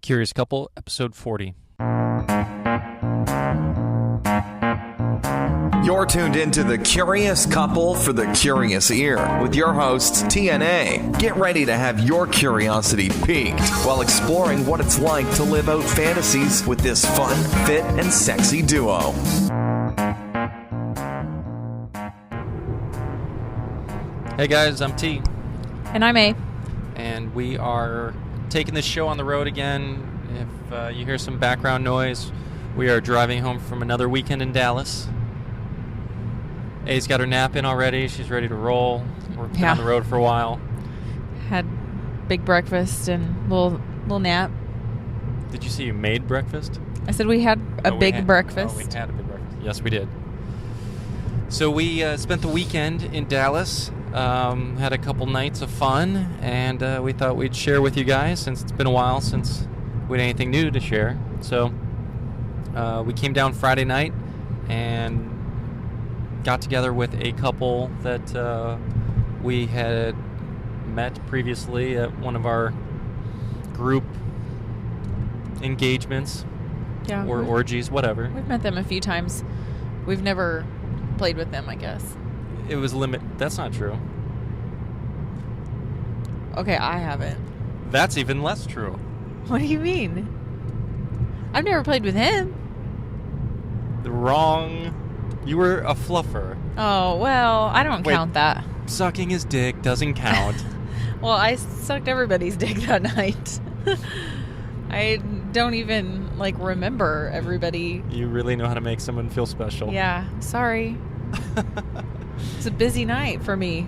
Curious Couple, Episode 40. You're tuned into The Curious Couple for the Curious Ear with your hosts, TNA. Get ready to have your curiosity piqued while exploring what it's like to live out fantasies with this fun, fit, and sexy duo. Hey guys, I'm T. And I'm A. And we are taking this show on the road again. If you hear some background noise, we are driving home from another weekend in Dallas. A's got her nap in already. She's ready to roll. We've been on the road for a while. Had big breakfast and little nap. Did you see you made breakfast? I said we had a big breakfast. Oh, we had a big breakfast. Yes, we did. So we spent the weekend in Dallas. Had a couple nights of fun, and we thought we'd share with you guys since it's been a while since we had anything new to share. So we came down Friday night and got together with a couple that we had met previously at one of our group engagements or orgies, whatever. We've met them a few times. We've never played with them, I guess. It was That's not true. Okay, I haven't. That's even less true. What do you mean? I've never played with him. Wrong. You were a fluffer. Oh, well, I don't count that. Sucking his dick doesn't count. Well, I sucked everybody's dick that night. I don't even, remember everybody. You really know how to make someone feel special. Yeah, sorry. It's a busy night for me.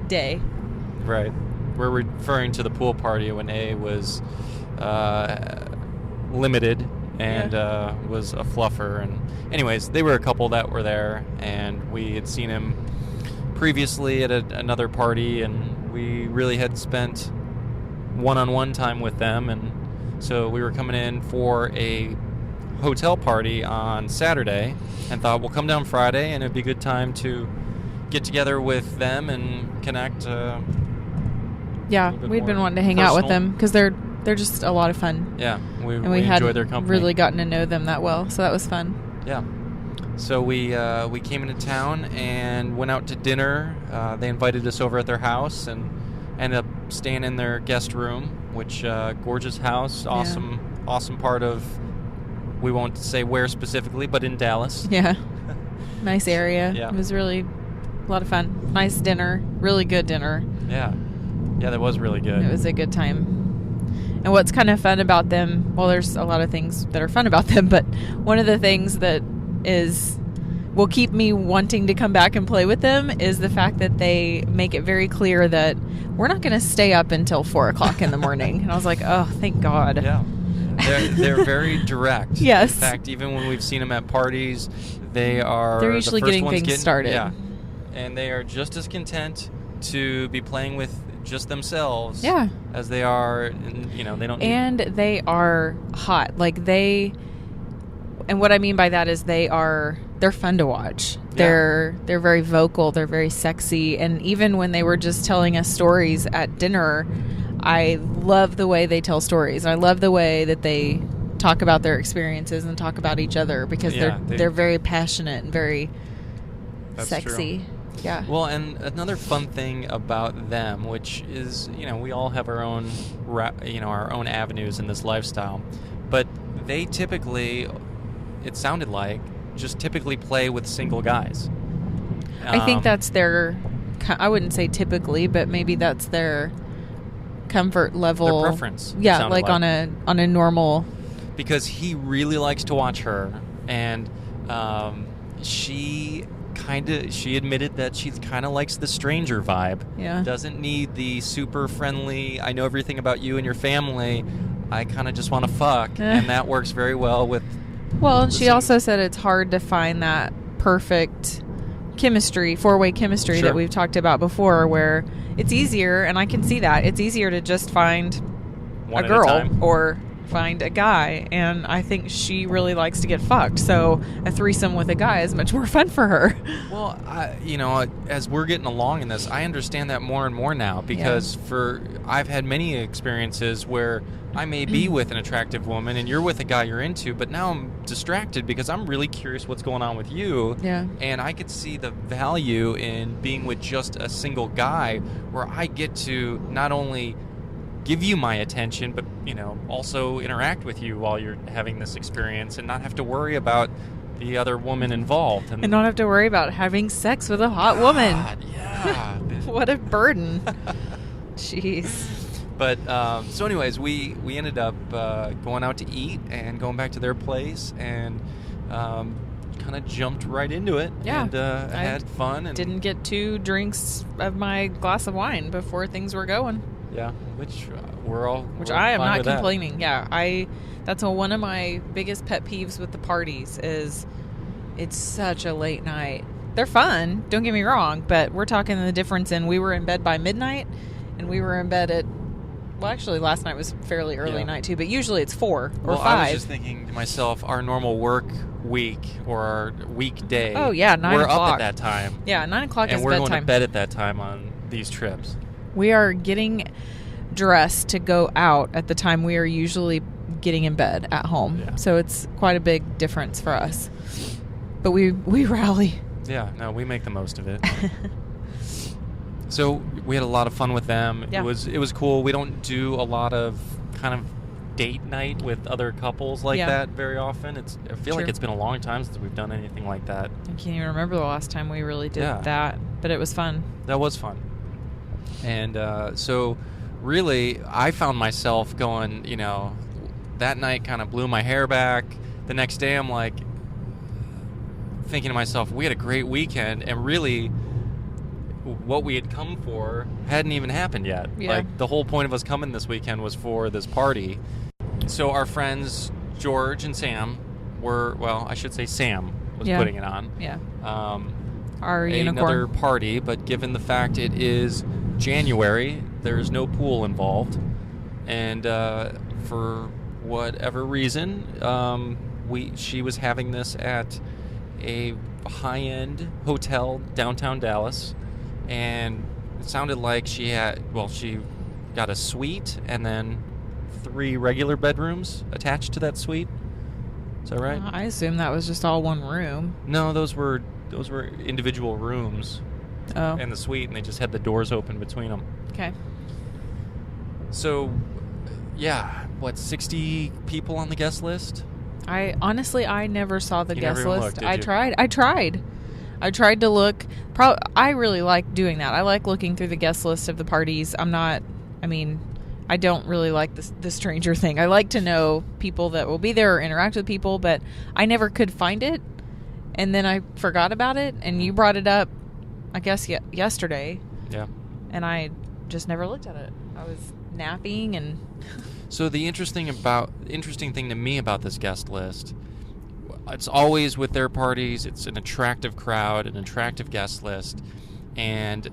Day. Right. We're referring to the pool party when A was limited and was a fluffer. And anyways, they were a couple that were there, and we had seen him previously at another party, and we really had spent one-on-one time with them. And so we were coming in for a hotel party on Saturday and thought we'll come down Friday and it'd be a good time to get together with them and connect. Yeah, we'd been wanting to hang out with them because they're just a lot of fun. Yeah, we hadn't enjoyed their company. Really gotten to know them that well, so that was fun. Yeah. So we came into town and went out to dinner. They invited us over at their house and ended up staying in their guest room, which gorgeous house, awesome part of. We won't say where specifically, but in Dallas. Yeah. Nice area. Yeah. It was really a lot of fun. Nice dinner. Really good dinner. Yeah. Yeah, that was really good. It was a good time. And what's kind of fun about them, well, there's a lot of things that are fun about them, but one of the things that will keep me wanting to come back and play with them is the fact that they make it very clear that we're not going to stay up until 4 o'clock in the morning. And I was like, oh, thank God. Yeah. They're very direct. Yes. In fact, even when we've seen them at parties, they're usually getting things started. Yeah. And they are just as content to be playing with just themselves as they are, they don't need... And they are hot. And what I mean by that is they're fun to watch. Yeah. They're very vocal, they're very sexy, and even when they were just telling us stories at dinner, I love the way they tell stories. I love the way that they talk about their experiences and talk about each other because they're very passionate and very sexy. True. Yeah. Well, and another fun thing about them, which is, we all have our own, our own avenues in this lifestyle, but they typically, it sounded like, just typically play with single guys. I think that's their, I wouldn't say typically, but maybe that's their comfort level. Their preference. Yeah, on a normal. Because he really likes to watch her, and she admitted that she kind of likes the stranger vibe. Yeah. Doesn't need the super friendly, I know everything about you and your family, I kind of just want to fuck. And that works very well with... Well, and she also said it's hard to find that perfect chemistry, four-way chemistry that we've talked about before, where it's easier, and I can see that, it's easier to just find one a girl or find a guy, and I think she really likes to get fucked, so a threesome with a guy is much more fun for her. Well, as we're getting along in this, I understand that more and more now, because I've had many experiences where I may be with an attractive woman and you're with a guy you're into, but now I'm distracted because I'm really curious what's going on with you. Yeah. And I could see the value in being with just a single guy where I get to not only give you my attention, but, also interact with you while you're having this experience and not have to worry about the other woman involved. And not have to worry about having sex with a hot woman. Yeah. What a burden. Jeez. But so anyways, we ended up going out to eat and going back to their place and kind of jumped right into it. Yeah. And I had fun. And didn't get 2 drinks of my glass of wine before things were going. Yeah, which we're I am fine not with that. complaining. Yeah, that's one of my biggest pet peeves with the parties is it's such a late night. They're fun, don't get me wrong, but we're talking the difference in we were in bed by midnight and we were in bed at, well, actually last night was fairly early night too, but usually it's 4 or 5. I was just thinking to myself, our normal work week or our weekday. Oh yeah, 9 we're o'clock. up at that time. Yeah, 9 o'clock and is we're bedtime. going to bed at that time on these trips. We are getting dressed to go out at the time we are usually getting in bed at home. Yeah. So it's quite a big difference for us. But we rally. Yeah, no, we make the most of it. So we had a lot of fun with them. Yeah. It was cool. We don't do a lot of kind of date night with other couples like that very often. I feel like it's been a long time since we've done anything like that. I can't even remember the last time we really did that, but it was fun. That was fun. And so really, I found myself going, that night kind of blew my hair back. The next day, I'm like thinking to myself, we had a great weekend, and really what we had come for hadn't even happened yet. Yeah. Like, the whole point of us coming this weekend was for this party. So our friends, George and Sam, I should say Sam was putting it on. Yeah. Our another unicorn. party, but given the fact it is January, there's no pool involved, and for whatever reason, she was having this at a high-end hotel downtown Dallas, and it sounded like she got a suite and then 3 regular bedrooms attached to that suite. Is that right? I assume that was just all one room. No, those were individual rooms. Oh. And the suite, and they just had the doors open between them. Okay. So, 60 people on the guest list? I never saw the You guest never even list. looked, did I you? tried to look. I really like doing that. I like looking through the guest list of the parties. I don't really like the stranger thing. I like to know people that will be there or interact with people, but I never could find it. And then I forgot about it, and you brought it up, I guess, yesterday. Yeah. And I just never looked at it. I was napping and... So the interesting thing to me about this guest list, it's always with their parties, it's an attractive crowd, an attractive guest list, and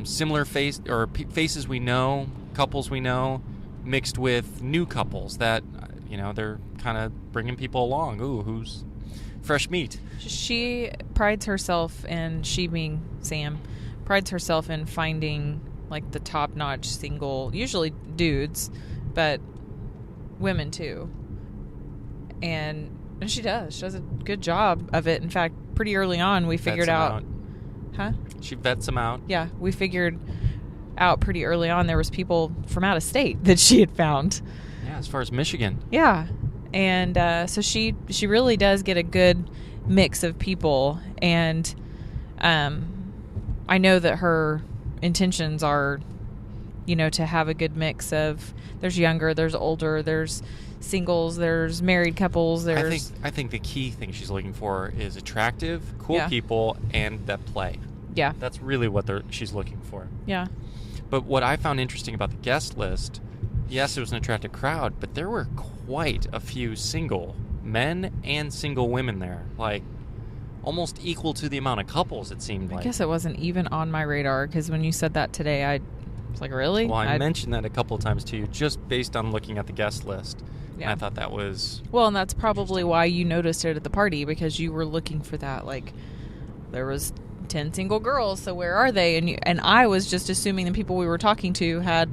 similar faces we know, couples we know, mixed with new couples that, they're kind of bringing people along. Ooh, who's fresh meat? She prides herself in, she being Sam, prides herself in finding like the top-notch single, usually dudes, but women too. And she does. She does a good job of it. In fact, pretty early on, we figured out. Huh? She vets them out. Yeah, we figured out pretty early on there was people from out of state that she had found. Yeah, as far as Michigan. Yeah, and so she really does get a good mix of people, and I know that her intentions are, to have a good mix of, there's younger, there's older, there's singles, there's married couples, there's... I think the key thing she's looking for is attractive, cool people, and that play. Yeah. That's really what she's looking for. Yeah. But what I found interesting about the guest list, yes, it was an attractive crowd, but there were quite a few single men and single women there. Like, almost equal to the amount of couples, it seemed like. I guess it wasn't even on my radar, because when you said that today, I was like, really? Well, I mentioned that a couple of times to you, just based on looking at the guest list. Yeah. And I thought that was... Well, and that's probably why you noticed it at the party, because you were looking for that. Like, there was 10 single girls, so where are they? And I was just assuming the people we were talking to had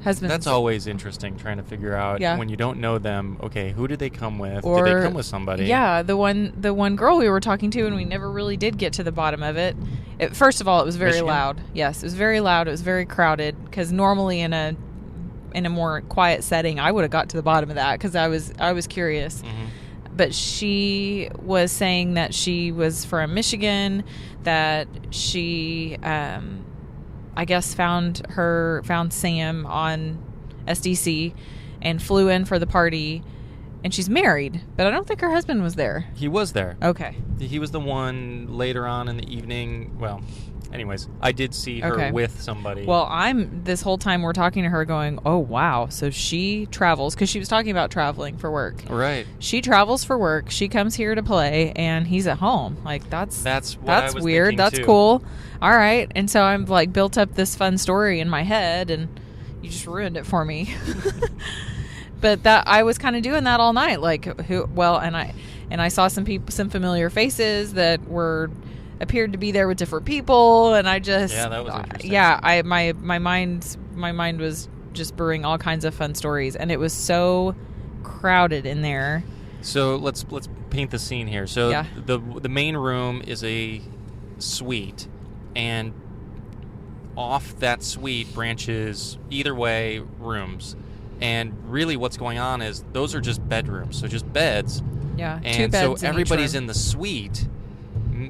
husbands. That's always interesting, trying to figure out when you don't know them. Okay, who did they come with? Or, did they come with somebody? Yeah, the one girl we were talking to, and we never really did get to the bottom of it. First of all, it was very loud. Yes, it was very loud. It was very crowded. Because normally in a more quiet setting, I would have got to the bottom of that because I was curious. Mm-hmm. But she was saying that she was from Michigan, that she, I guess, found Sam on SDC and flew in for the party, and she's married, but I don't think her husband was there. He was there. Okay. He was the one later on in the evening. Well, anyways, I did see her with somebody. Well, this whole time we're talking to her going, oh, wow. So she travels, because she was talking about traveling for work. Right. She travels for work. She comes here to play, and he's at home. Like, that's weird. That's cool. All right. And so I'm like built up this fun story in my head, and you just ruined it for me. But that I was kind of doing that all night. Like, and I saw some familiar faces that appeared to be there with different people, and I just that was interesting. My mind was just brewing all kinds of fun stories, and it was so crowded in there. So let's paint the scene here. So the main room is a suite, and off that suite branches either way rooms, and really what's going on is those are just bedrooms, so just beds. Yeah, and 2 beds. So everybody's in the suite.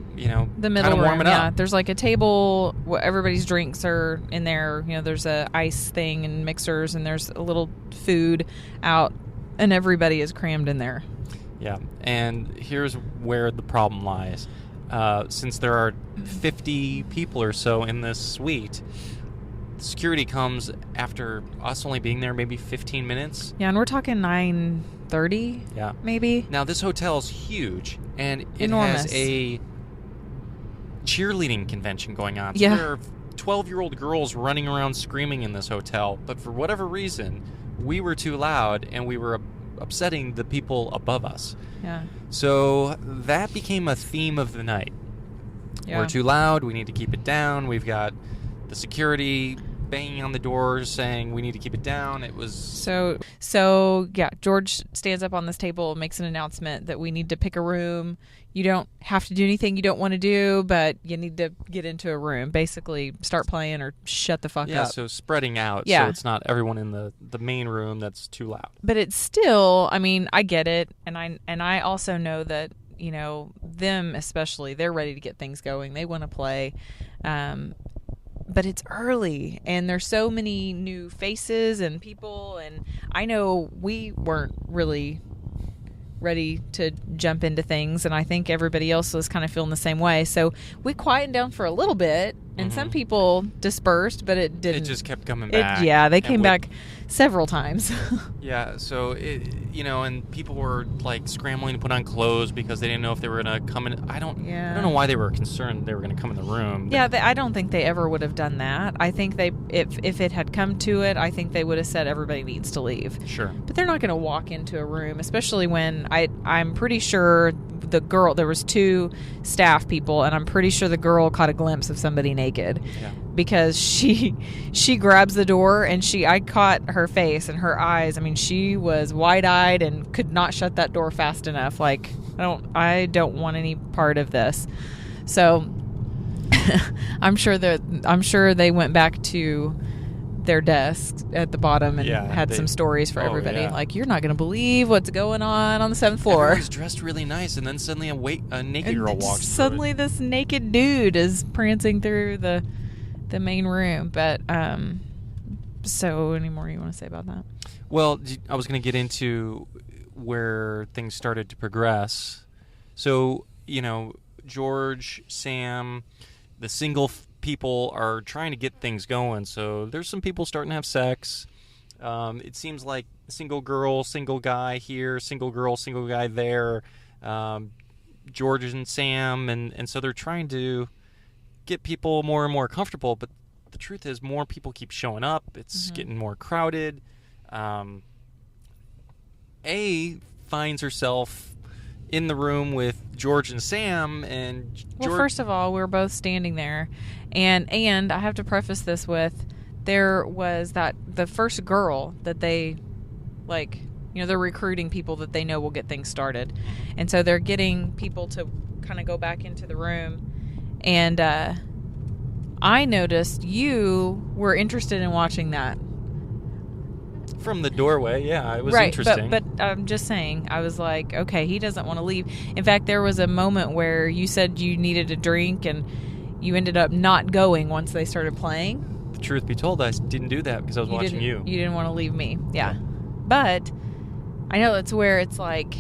The middle room, warming up. There's like a table. Everybody's drinks are in there. There's a ice thing and mixers, and there's a little food out, and everybody is crammed in there. Yeah, and here's where the problem lies. Since there are 50 people or so in this suite, security comes after us only being there maybe 15 minutes. Yeah, and we're talking 9:30. Yeah, maybe. Now this hotel's huge, and it enormous. has a cheerleading convention going on. So yeah. There are 12-year-old girls running around screaming in this hotel, but for whatever reason, we were too loud, and we were upsetting the people above us. Yeah. So that became a theme of the night. Yeah. We're too loud. We need to keep it down. We've got the security banging on the doors saying we need to keep it down. It was so yeah. George stands up on this table and makes an announcement that we need to pick a room. You don't have to do anything you don't want to do, but you need to get into a room. Basically, start playing or shut the fuck up. Yeah, so spreading out. Yeah. So it's not everyone in the main room that's too loud. But it's still, I mean, I get it, and I also know that, them especially, they're ready to get things going. They want to play. But it's early, and there's so many new faces and people, and I know we weren't really ready to jump into things, and I think everybody else was kind of feeling the same way. So we quietened down for a little bit, and some people dispersed, but it didn't. It just kept coming back. They came back several times. Yeah, so and people were like scrambling to put on clothes because they didn't know if they were gonna come in. I don't know why they were concerned they were gonna come in the room. Yeah, I don't think they ever would have done that. I think if it had come to it, I think they would have said everybody needs to leave. Sure. But they're not going to walk into a room, especially when I'm pretty sure there was 2 staff people, and I'm pretty sure the girl caught a glimpse of somebody naked. Yeah. Because she grabs the door, and I caught her face and her eyes. I mean, she was wide-eyed and could not shut that door fast enough. Like, I don't want any part of this. So I'm sure they went back to their desks at the bottom and had some stories for everybody. Yeah. Like, you're not going to believe what's going on the 7th floor. Everyone's dressed really nice, and then suddenly a naked girl walks through. Suddenly this naked dude is prancing through the main room. But so any more you want to say about that? Well, I was going to get into where things started to progress. So, George, Sam, the single people are trying to get things going. So there's some people starting to have sex. It seems like single girl, single guy here, single girl, single guy there. George and Sam, and so they're trying to get people more and more comfortable. But the truth is, more people keep showing up. It's getting more crowded. A finds herself in the room with George and Sam, and Well, first of all, we're both standing there, and I have to preface this with there was the first girl that they, like, they're recruiting people that they know will get things started. And so they're getting people to kind of go back into the room. And I noticed you were interested in watching that. From the doorway, yeah, it was right, interesting. But I'm just saying, I was like, okay, he doesn't want to leave. In fact, there was a moment where you said you needed a drink, and you ended up not going once they started playing. The truth be told, I didn't do that because I was watching you. You didn't want to leave me, yeah. But I know that's where it's like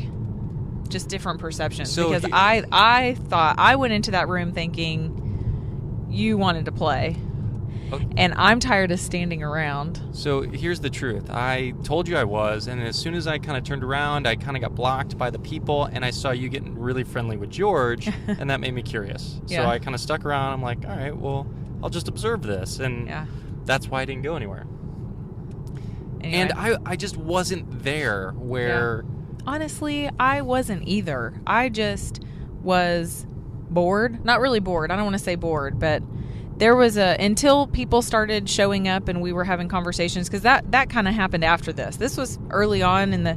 just different perceptions. So because I thought, I went into that room thinking you wanted to play. Okay. And I'm tired of standing around. So here's the truth. I told you I was, and as soon as I kind of turned around, I kind of got blocked by the people, and I saw you getting really friendly with George, and that made me curious. Yeah. So I kind of stuck around. I'm like, all right, well, I'll just observe this. And that's why I didn't go anywhere. Anyway. And I just wasn't there where... Yeah. Honestly, I wasn't either. I just was bored. Not really bored. I don't want to say bored, but... There was until people started showing up and we were having conversations, because that kind of happened after this. This was early on in the,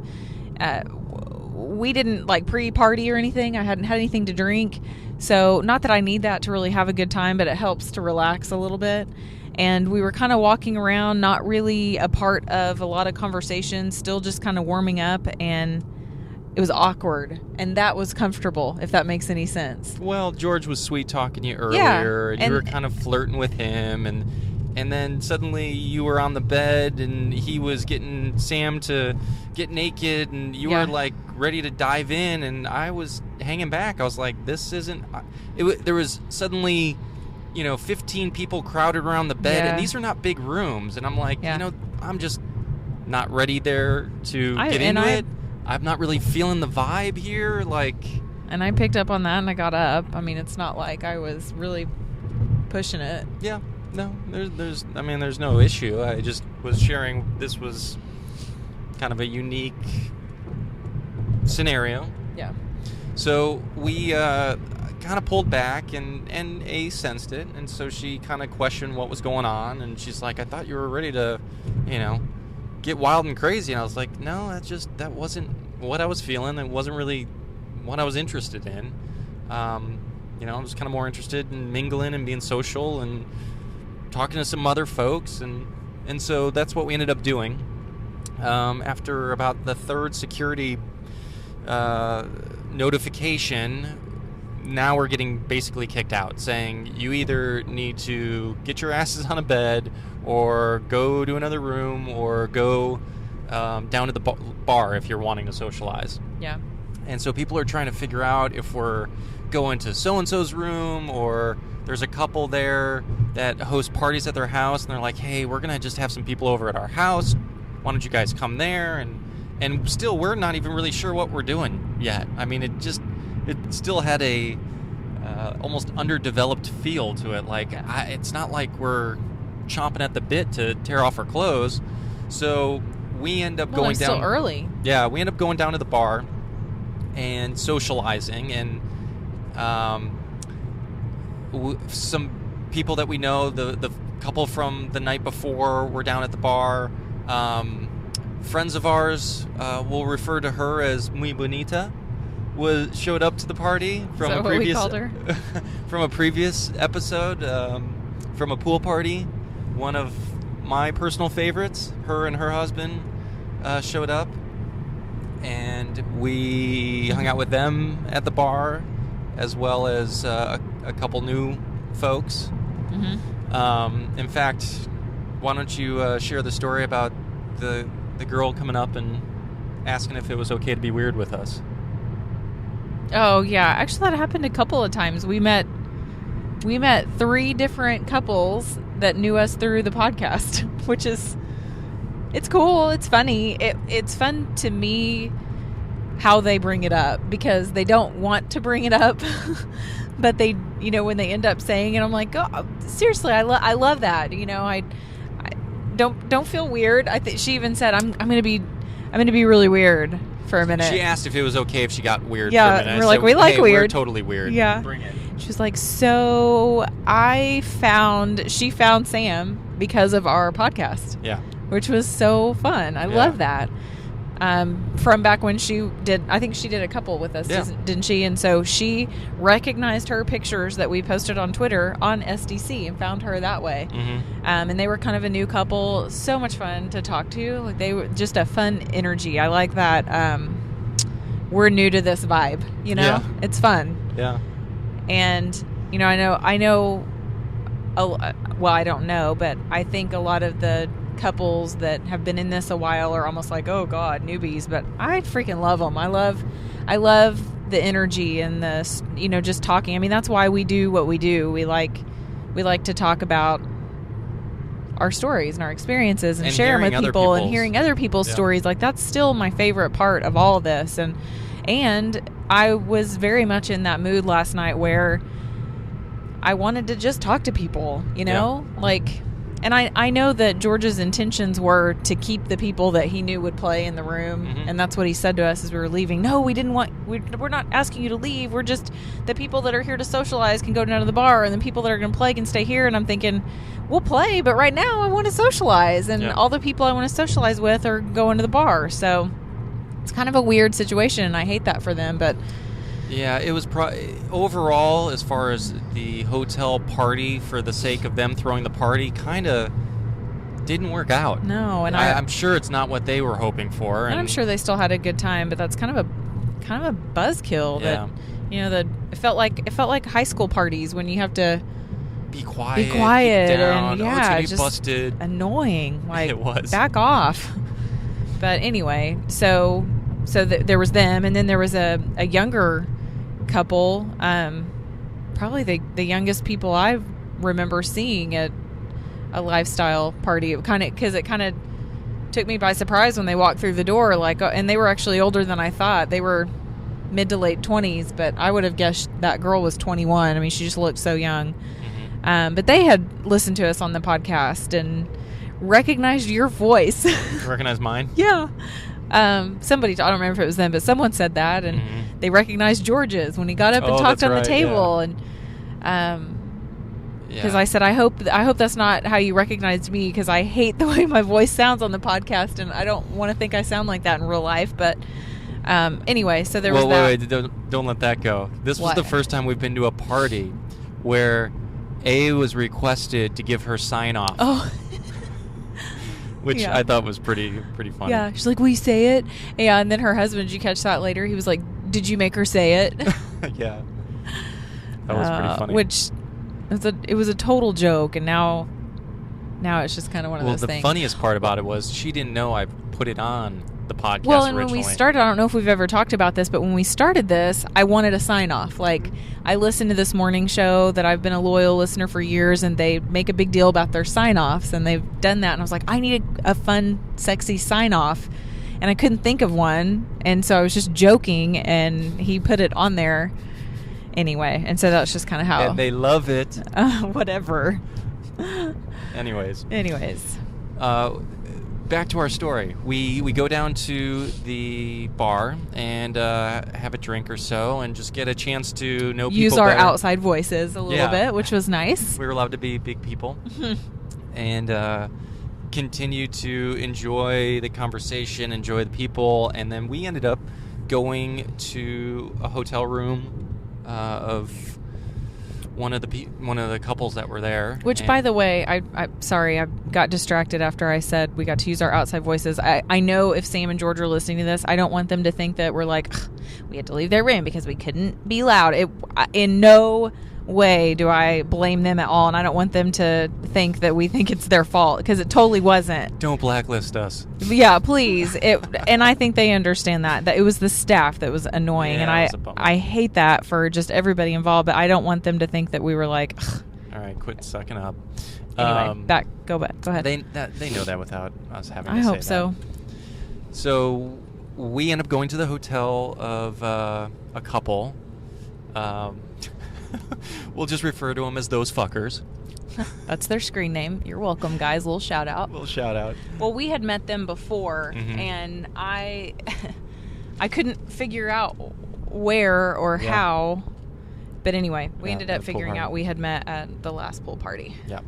we didn't like pre-party or anything. I hadn't had anything to drink. So not that I need that to really have a good time, but it helps to relax a little bit. And we were kind of walking around, not really a part of a lot of conversations, still just kind of warming up, and it was awkward, and that was comfortable, if that makes any sense. Well, George was sweet talking to you earlier, and you were kind of flirting with him, and then suddenly you were on the bed, and he was getting Sam to get naked, and you were like ready to dive in, and I was hanging back. I was like, this isn't... There was suddenly, 15 people crowded around the bed, and these are not big rooms, and I'm like, I'm just not ready there to get into it. I'm not really feeling the vibe here, And I picked up on that, and I got up. I mean, it's not like I was really pushing it. Yeah, no, there's no issue. I just was sharing. This was kind of a unique scenario. Yeah. So we kind of pulled back, and A sensed it, and so she kind of questioned what was going on, and she's like, "I thought you were ready to, get wild and crazy." And I was like, no, that wasn't what I was feeling. It wasn't really what I was interested in. I was kind of more interested in mingling and being social and talking to some other folks, and so that's what we ended up doing. After about the third security notification, now we're getting basically kicked out, saying you either need to get your asses on a bed, or go to another room, or go down to the bar if you're wanting to socialize. Yeah. And so people are trying to figure out if we're going to so-and-so's room, or there's a couple there that host parties at their house, and they're like, hey, we're going to just have some people over at our house. Why don't you guys come there? And still, we're not even really sure what we're doing yet. I mean, it still had a almost underdeveloped feel to it. It's not like we're chomping at the bit to tear off our clothes. So we end up going down. Still early. Yeah, we end up going down to the bar and socializing, and some people that we know, the couple from the night before were down at the bar. Friends of ours, we'll refer to her as Muy Bonita, showed up to the party from a previous what we called her? From a previous episode, from a pool party. One of my personal favorites, her and her husband showed up, and we hung out with them at the bar, as well as a couple new folks. Mm-hmm. In fact, why don't you share the story about the girl coming up and asking if it was okay to be weird with us? Oh, yeah. Actually, that happened a couple of times. We met 3 different couples that knew us through the podcast, which is, it's cool. It's funny. It's fun to me how they bring it up, because they don't want to bring it up, but they, when they end up saying it, I'm like, oh, seriously, I love that. I don't feel weird. I think she even said, I'm going to be really weird for a minute. She asked if it was okay if she got weird for a minute. We're like, we like weird. We're totally weird. Yeah. Bring it. She was like, so she found Sam because of our podcast. Yeah. Which was so fun. I love that. From back when I think she did a couple with us, didn't she? And so she recognized her pictures that we posted on Twitter on SDC and found her that way. Mm-hmm. And they were kind of a new couple. So much fun to talk to. Like, they were just a fun energy. I like that. We're new to this vibe, you know? Yeah. It's fun. Yeah. And, you know, I know, well, I don't know, but I think a lot of the couples that have been in this a while are almost like, oh God, newbies, but I freaking love them. I love the energy and the, you know, just talking. I mean, that's why we do what we do. We like to talk about our stories and our experiences and share them with people and hearing other people's stories. Like, that's still my favorite part of all of this. And I was very much in that mood last night where I wanted to just talk to people, you know, like, and I know that George's intentions were to keep the people that he knew would play in the room. Mm-hmm. And that's what he said to us as we were leaving. No, we're not asking you to leave. We're just, the people that are here to socialize can go down to the bar, and the people that are going to play can stay here. And I'm thinking, we'll play, but right now I want to socialize. And all the people I want to socialize with are going to the bar. So it's kind of a weird situation, and I hate that for them, but... Yeah, it was overall, as far as the hotel party, for the sake of them throwing the party, kind of didn't work out. No, and I'm sure it's not what they were hoping for. And I'm sure they still had a good time, but that's kind of a buzzkill. Yeah. That, you know, that it felt like high school parties when you have to be quiet, keep down. And yeah, it's just busted. Annoying. Like, it was. Back off. But anyway, so there was them, and then there was a younger couple, probably the youngest people I remember seeing at a lifestyle party. It kind of took me by surprise when they walked through the door, like, and they were actually older than I thought. They were mid to late 20s, but I would have guessed that girl was 21. I mean, she just looked so young. Mm-hmm. But they had listened to us on the podcast and recognized your voice. Recognize mine? Yeah. Somebody, I don't remember if it was them, but someone said that, and they recognized George's when he got up and talked on the table. And because I said, I hope that's not how you recognized me, because I hate the way my voice sounds on the podcast, and I don't want to think I sound like that in real life. But anyway, so there was that. Wait, don't let that go. This was the first time we've been to a party where A was requested to give her sign off. Oh. Which I thought was pretty funny. Yeah, she's like, will you say it? Yeah, and then her husband, did you catch that later? He was like, did you make her say it? Yeah. That was pretty funny. Which, it was a total joke, and now it's just kind of one of those things. Well, the funniest part about it was she didn't know I put it on the podcast originally. When we started, I don't know if we've ever talked about this, but when we started this, I wanted a sign-off. Like, I listened to this morning show that I've been a loyal listener for years, and they make a big deal about their sign-offs, and they've done that, and I was like, I need a fun, sexy sign-off, and I couldn't think of one, and so I was just joking, and he put it on there anyway, and so that's just kind of how... And they love it. Whatever. Anyways. Back to our story. We go down to the bar and have a drink or so, and just get a chance to know people. Use our better. Outside voices a little bit, which was nice. We were allowed to be big people, and continue to enjoy the conversation, enjoy the people, and then we ended up going to a hotel room of one of the couples that were there. Which, by the way, I'm sorry, I got distracted after I said we got to use our outside voices. I know if Sam and George are listening to this, I don't want them to think that we're like, we had to leave their room because we couldn't be loud. In no way do I blame them at all, and I don't want them to think that we think it's their fault, because it totally wasn't. Don't blacklist us. Yeah, please. And I think they understand that it was the staff that was annoying, and I hate that for just everybody involved, but I don't want them to think that we were like, ugh. All right, quit sucking up. Anyway, go ahead. They know that without us having to I say hope that. so. So we end up going to the hotel of a couple. We'll just refer to them as those fuckers. That's their screen name. You're welcome, guys. Little shout out. Well, we had met them before, and I couldn't figure out where or how But anyway, we Yeah, ended at up the pool figuring party. out we had met at the last pool party. Yeah.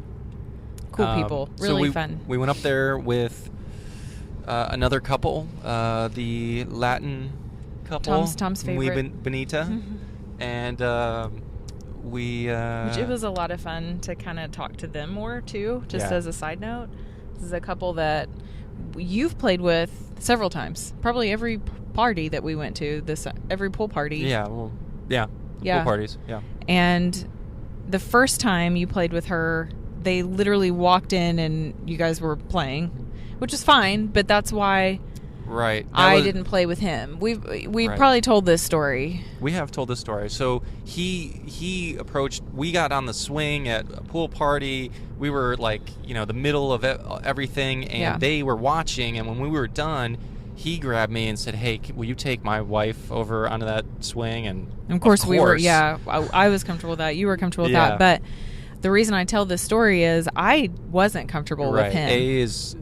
Cool people. Really fun. We went up there with another couple, the Latin couple. Tom's favorite. Benita. And we... Which it was a lot of fun to kind of talk to them more, too, just as a side note. This is a couple that you've played with several times. Probably every party that we went to, every pool party. Yeah, well, yeah. Pool parties, yeah. And the first time you played with her, they literally walked in and you guys were playing, which is fine, but that's why I didn't play with him. We've probably told this story. We have told this story. So he approached, we got on the swing at a pool party. We were like, the middle of everything, and they were watching, and when we were done, he grabbed me and said, "Hey, will you take my wife over onto that swing?" And of course we were, I was comfortable with that. You were comfortable with that. But the reason I tell this story is I wasn't comfortable with him. A is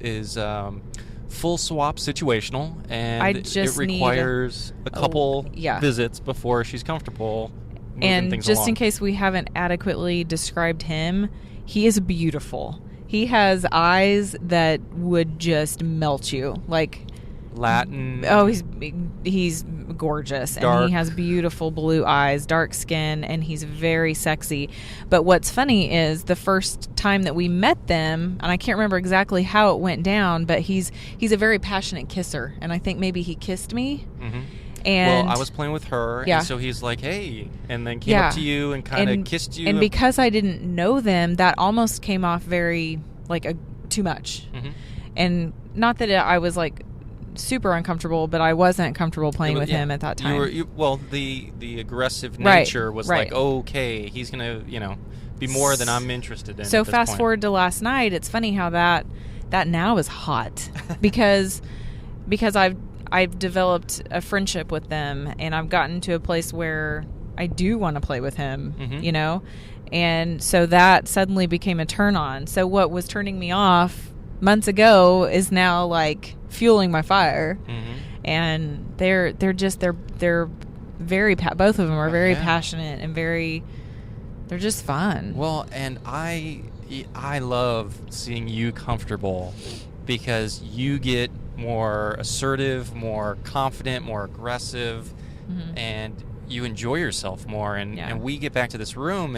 full swap situational, and it requires a couple visits before she's comfortable moving and things just along. In case we haven't adequately described him, he is beautiful. He has eyes that would just melt you. Like Latin. Oh, he's gorgeous, dark. And he has beautiful blue eyes, dark skin, and he's very sexy. But what's funny is the first time that we met them, and I can't remember exactly how it went down, but he's a very passionate kisser, and I think maybe he kissed me. Mm-hmm. And I was playing with her, and so he's like, "Hey," and then came up to you and kind of kissed you. And because I didn't know them, that almost came off very too much. Mm-hmm. And not that I was super uncomfortable, but I wasn't comfortable playing with him at that time. The aggressive nature was like, okay, he's gonna be more than I'm interested in. So fast forward to last night. It's funny how that now is hot because I've developed a friendship with them, and I've gotten to a place where I do want to play with him. Mm-hmm. And so that suddenly became a turn on. So what was turning me off months ago is now fueling my fire. Mm-hmm. And they're very both of them are very passionate and they're just fun. Well, and I love seeing you comfortable because you get more assertive, more confident, more aggressive, and you enjoy yourself more. And we get back to this room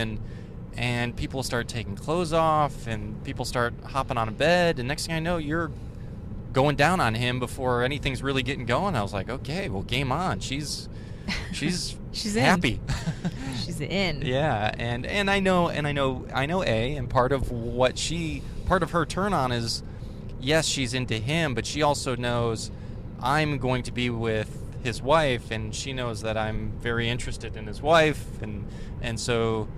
and people start taking clothes off and people start hopping on a bed, and next thing I know, you're going down on him before anything's really getting going. I was like, okay, well, game on. She's she's happy. She's in. Yeah, and I know A, and part of her turn on is, yes, she's into him, but she also knows I'm going to be with his wife, and she knows that I'm very interested in his wife, and so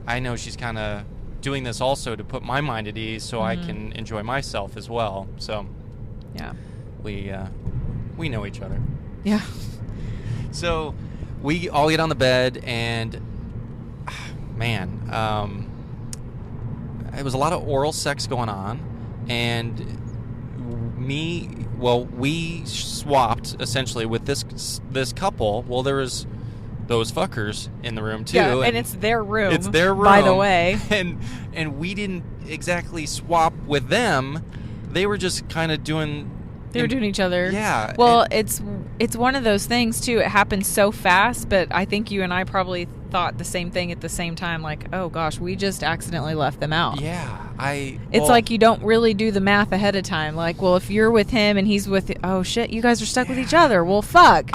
I know she's kind of doing this also to put my mind at ease so I can enjoy myself as well. So yeah, we know each other. Yeah. So we all get on the bed, and man, it was a lot of oral sex going on, and we swapped essentially with this couple. Well, there was those fuckers in the room too. Yeah, and it's their room. It's their room, by the way. And we didn't exactly swap with them. They were just kind of doing. They were doing each other. Yeah. Well, it's one of those things too. It happened so fast, but I think you and I probably thought the same thing at the same time. Like, oh gosh, we just accidentally left them out. Yeah. It's like you don't really do the math ahead of time. Like, well, if you're with him and he's with, oh shit, you guys are stuck with each other. Well, fuck.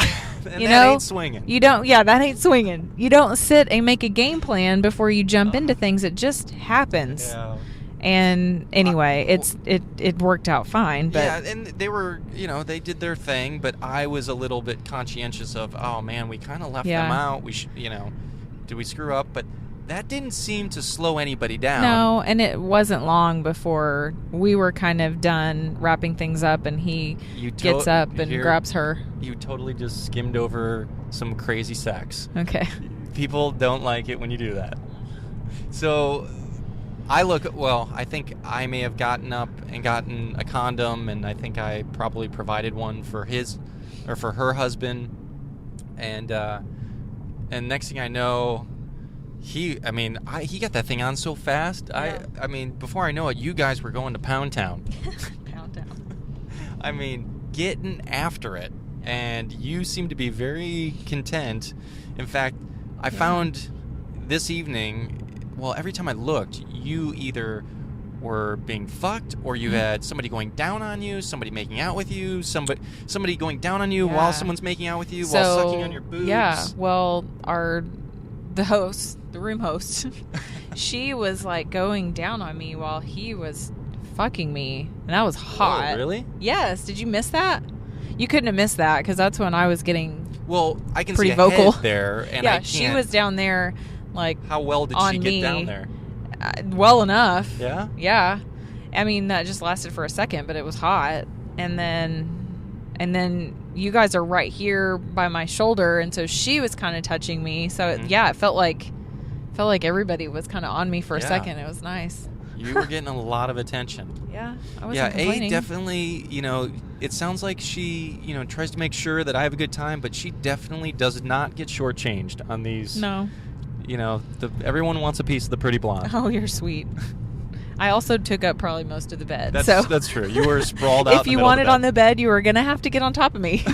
And that ain't swinging. You don't. Yeah, that ain't swinging. You don't sit and make a game plan before you jump into things. It just happens. Yeah. And anyway, it worked out fine. But yeah, and they were, they did their thing, but I was a little bit conscientious of, oh man, we kind of left them out. We should, did we screw up? But that didn't seem to slow anybody down. No, and it wasn't long before we were kind of done wrapping things up, and he gets up and grabs her. You totally just skimmed over some crazy sex. Okay. People don't like it when you do that. So I think I may have gotten up and gotten a condom, and I think I probably provided one for for her husband, and next thing I know, he got that thing on so fast. Yeah. I mean, before I know it, you guys were going to Pound Town. Pound Town. I mean, getting after it. And you seem to be very content. In fact, I found this evening, well, every time I looked, you either were being fucked, or you had somebody going down on you, somebody making out with you, somebody going down on you while someone's making out with you, while sucking on your boobs. Yeah, well, the room host, she was like going down on me while he was fucking me, and that was hot. Oh, really? Yes. Did you miss that? You couldn't have missed that because that's when I was getting I can pretty see a vocal head there, and yeah, I can't. she was down there, like, how well did she get down there? Well enough. Yeah? Yeah. I mean, that just lasted for a second, but it was hot. And then you guys are right here by my shoulder, and so she was kind of touching me. So it felt like everybody was kind of on me for a second. It was nice. You were getting a lot of attention. Yeah, I wasn't complaining. A definitely, it sounds like she, tries to make sure that I have a good time, but she definitely does not get shortchanged on these. No. Everyone wants a piece of the pretty blonde. Oh, you're sweet. I also took up probably most of the bed. That's true. You were sprawled out. If you wanted on the bed, you were gonna have to get on top of me.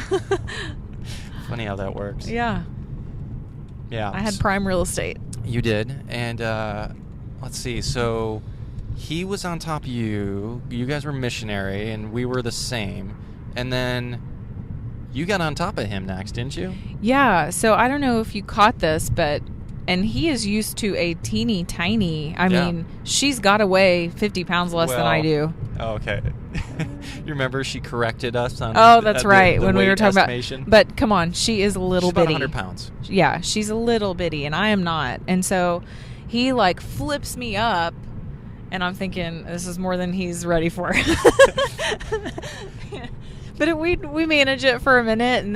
Funny how that works. Yeah. Yeah. I had prime real estate. You did, and let's see. So he was on top of you. You guys were missionary, and we were the same. And then you got on top of him next, didn't you? Yeah. So I don't know if you caught this, and he is used to a teeny tiny. I mean, she's got to weigh 50 pounds less than I do. Okay. You remember she corrected us on that's right. the when we were talking estimation? about. But come on, she is a little bitty. bitty. About 100 pounds. Yeah, she's a little bitty, and I am not. And so he like flips me up, and I'm thinking this is more than he's ready for. But we manage it for a minute, and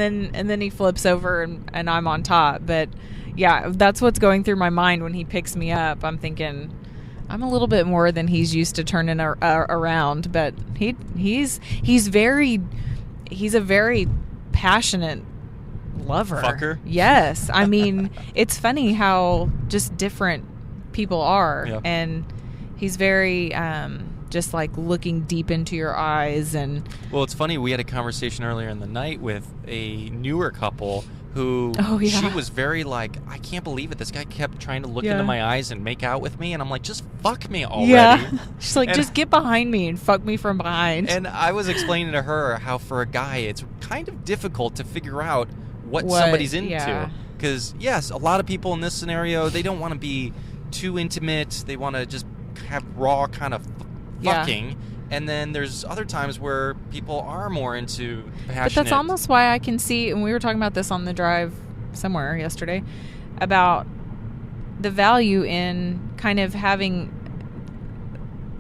then he flips over, and I'm on top. But yeah, that's what's going through my mind when he picks me up. I'm thinking I'm a little bit more than he's used to turning around, but he's a very passionate lover. Fucker? Yes. I mean, it's funny how just different people are. Yep. And he's very just like looking deep into your eyes. And well, it's funny, we had a conversation earlier in the night with a newer couple who she was very like, I can't believe it, this guy kept trying to look into my eyes and make out with me, and I'm like, just fuck me already. Yeah. She's like, just get behind me and fuck me from behind. And I was explaining to her how for a guy it's kind of difficult to figure out what somebody's into, because yes, a lot of people in this scenario, they don't want to be too intimate, they want to just have raw kind of fucking. And then there's other times where people are more into passionate. But that's almost why I can see, and we were talking about this on the drive somewhere yesterday, about the value in kind of having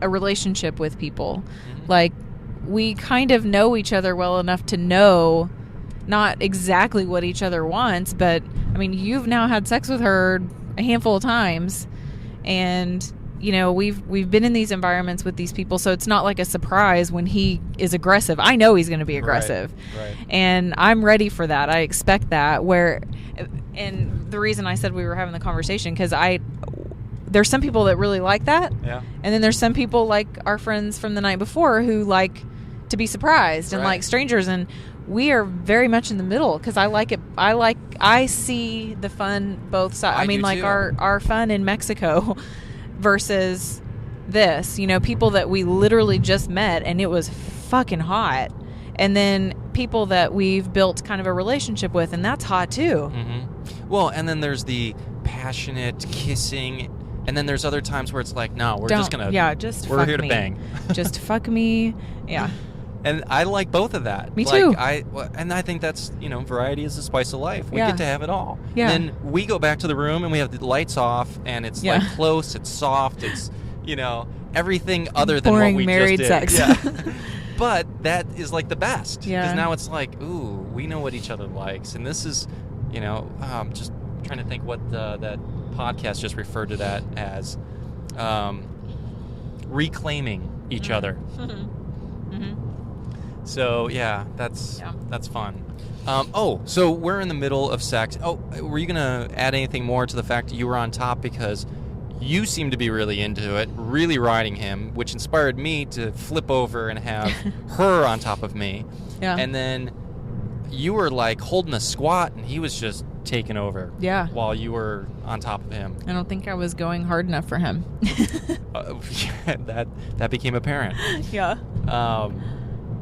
a relationship with people. Mm-hmm. Like, we kind of know each other well enough to know not exactly what each other wants, but, I mean, you've now had sex with her a handful of times, and we've been in these environments with these people, so it's not like a surprise when he is aggressive. I know he's going to be aggressive. Right. And I'm ready for that. I expect that. And the reason I said we were having the conversation, because there's some people that really like that. Yeah. And then there's some people like our friends from the night before who like to be surprised and like strangers, and we are very much in the middle, because I like it. I see the fun both sides. I mean, like our fun in Mexico versus this, people that we literally just met and it was fucking hot, and then people that we've built kind of a relationship with, and that's hot too. Mm-hmm. Well, and then there's the passionate kissing, and then there's other times where it's like, no, we're we're here to bang. Just fuck me. Yeah. And I like both of that. Me too. And I think that's, variety is the spice of life. We get to have it all. Yeah. And then we go back to the room and we have the lights off, and it's like close, it's soft, it's, everything other than boring what we married just did. sex. Yeah. But that is like the best. Yeah. Because now it's like, ooh, we know what each other likes. And this is, just trying to think what that podcast just referred to that as, reclaiming each other. Mm-hmm. So yeah, that's fun. So we're in the middle of sex. Oh, were you gonna add anything more to the fact that you were on top because you seem to be really into it, really riding him, which inspired me to flip over and have her on top of me. Yeah. And then you were like holding a squat, and he was just taking over. Yeah. While you were on top of him. I don't think I was going hard enough for him. That became apparent. Yeah.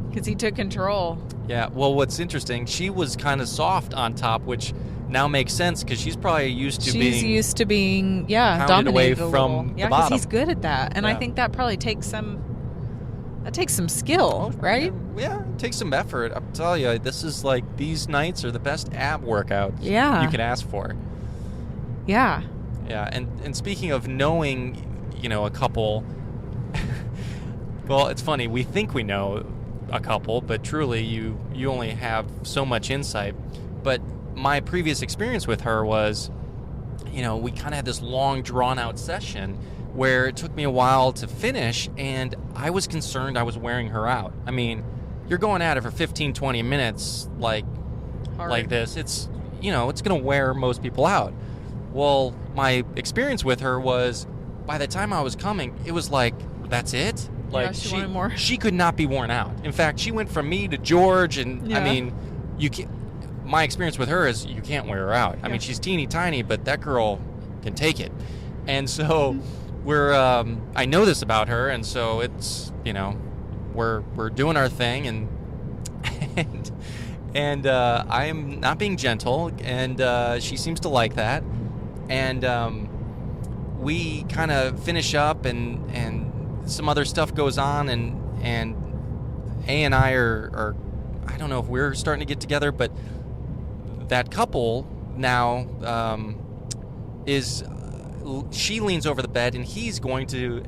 Because he took control. Yeah. Well, what's interesting, she was kind of soft on top, which now makes sense because she's probably used to being pounded dominated away a little. from the yeah, bottom. because he's good at that, and I think that probably takes some skill, right? Yeah, it takes some effort. I'll tell you, this is like, these nights are the best ab workouts you can ask for. Yeah. Yeah, and speaking of knowing, a couple, well, it's funny, we think we know a couple, but truly you only have so much insight. But my previous experience with her was, we kind of had this long, drawn-out session where it took me a while to finish, and I was concerned I was wearing her out. I mean, you're going at it for 15, 20 minutes like this. It's, it's going to wear most people out. Well, my experience with her was, by the time I was coming, it was like, that's it? Like, she wanted more. She could not be worn out. In fact, she went from me to George, and I mean, you can't. My experience with her is you can't wear her out. I mean, she's teeny tiny, but that girl can take it. And so I know this about her, and so it's, we're doing our thing, and I'm not being gentle, and she seems to like that. And we kind of finish up, and some other stuff goes on, and A and I are I don't know if we're starting to get together, but that couple now she leans over the bed, and he's going to